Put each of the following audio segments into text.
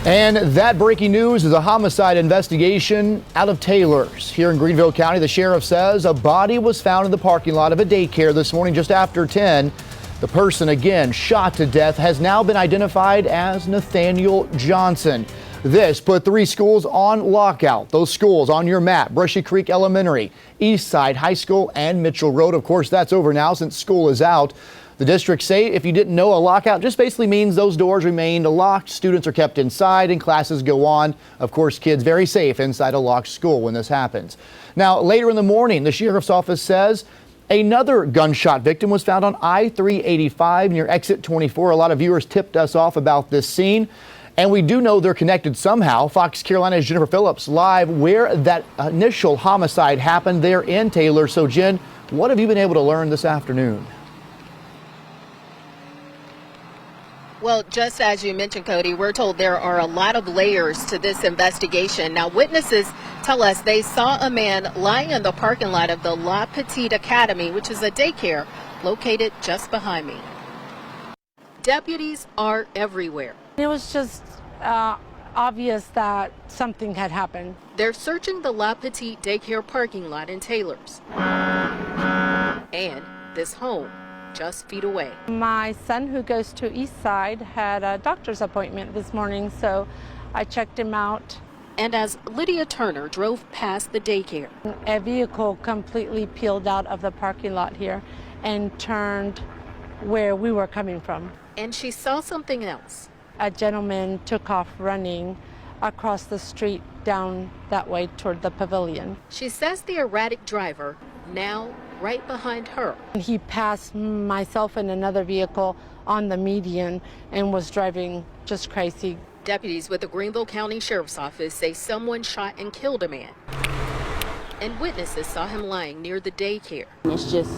And that breaking news is a homicide investigation out of Taylor's. Here in Greenville County, the sheriff says a body was found in the parking lot of a daycare this morning just after 10. The person, again shot to death, has now been identified as Nathaniel Johnson. This put 3 schools on lockout. Those schools on your map: Brushy Creek Elementary, Eastside High School, and Mitchell Road. Of course, that's over now since school is out. The districts say, if you didn't know, a lockout just basically means those doors remain locked, students are kept inside, and classes go on. Of course, kids very safe inside a locked school when this happens. Now, later in the morning, the sheriff's office says another gunshot victim was found on I-385 near exit 24. A lot of viewers tipped us off about this scene, and we do know they're connected somehow. Fox Carolina's Jennifer Phillips live where that initial homicide happened there in Taylor. So, Jen, what have you been able to learn this afternoon? Well, just as you mentioned, Cody, we're told there are a lot of layers to this investigation. Now, witnesses tell us they saw a man lying in the parking lot of the La Petite Academy, which is a daycare located just behind me. Deputies are everywhere. It was just obvious that something had happened. They're searching the La Petite daycare parking lot in Taylor's and this home just feet away. My son, who goes to Eastside, had a doctor's appointment this morning, so I checked him out. And as Lydia Turner drove past the daycare, a vehicle completely peeled out of the parking lot here and turned where we were coming from. And she saw something else. A gentleman took off running across the street down that way toward the pavilion. She says the erratic driver, now right behind her. He passed myself and another vehicle on the median and was driving just crazy. Deputies with the Greenville County Sheriff's Office say someone shot and killed a man. And witnesses saw him lying near the daycare. It's just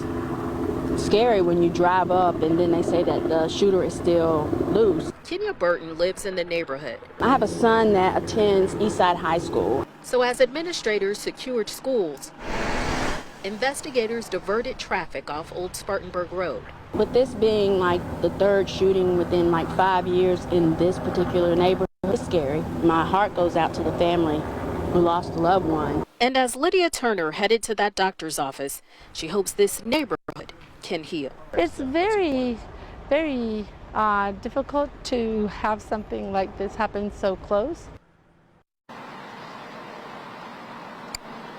scary when you drive up and then they say that the shooter is still loose. Kenya Burton lives in the neighborhood. I have a son that attends Eastside High School. So as administrators secured schools, investigators diverted traffic off Old Spartanburg Road. With this being like the 3rd shooting within like 5 years in this particular neighborhood, it's scary. My heart goes out to the family who lost a loved one. And as Lydia Turner headed to that doctor's office, she hopes this neighborhood can heal. It's very, very difficult to have something like this happen so close.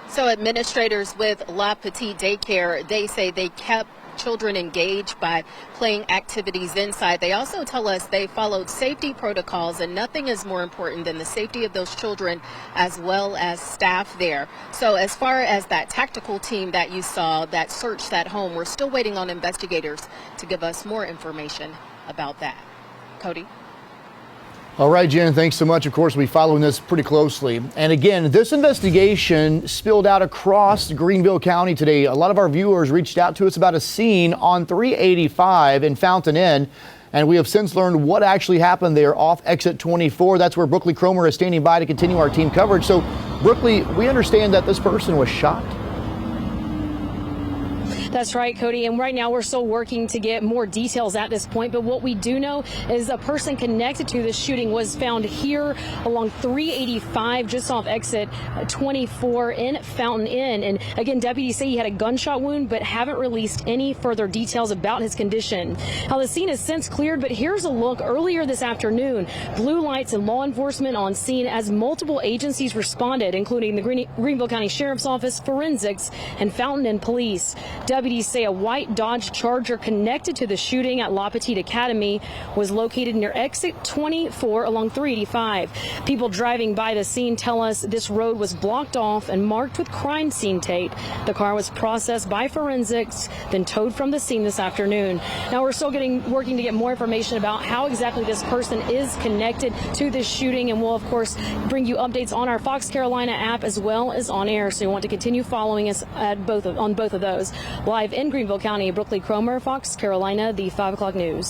So administrators with La Petite Daycare, they say they kept children engaged by playing activities inside. They also tell us they followed safety protocols, and nothing is more important than the safety of those children as well as staff there. So as far as that tactical team that you saw that searched that home, we're still waiting on investigators to give us more information about that. Cody? All right, Jen, thanks so much. Of course, we'll be following this pretty closely. And again, this investigation spilled out across Greenville County today. A lot of our viewers reached out to us about a scene on 385 in Fountain Inn, and we have since learned what actually happened there off exit 24. That's where Brookley Cromer is standing by to continue our team coverage. So, Brookley, we understand that this person was shot. That's right, Cody. And right now we're still working to get more details at this point. But what we do know is a person connected to this shooting was found here along 385, just off exit 24 in Fountain Inn. And again, deputies say he had a gunshot wound, but haven't released any further details about his condition. Now, the scene is since cleared, but here's a look earlier this afternoon. Blue lights and law enforcement on scene as multiple agencies responded, including the Greenville County Sheriff's Office, forensics, and Fountain Inn Police. Deputies say a white Dodge Charger connected to the shooting at La Petite Academy was located near exit 24 along 385. People driving by the scene tell us this road was blocked off and marked with crime scene tape. The car was processed by forensics, then towed from the scene this afternoon. Now we're still working to get more information about how exactly this person is connected to this shooting, and we'll of course bring you updates on our Fox Carolina app as well as on air. So you want to continue following us at on both of those. Live in Greenville County, Brookley Cromer, Fox Carolina, the 5 o'clock news.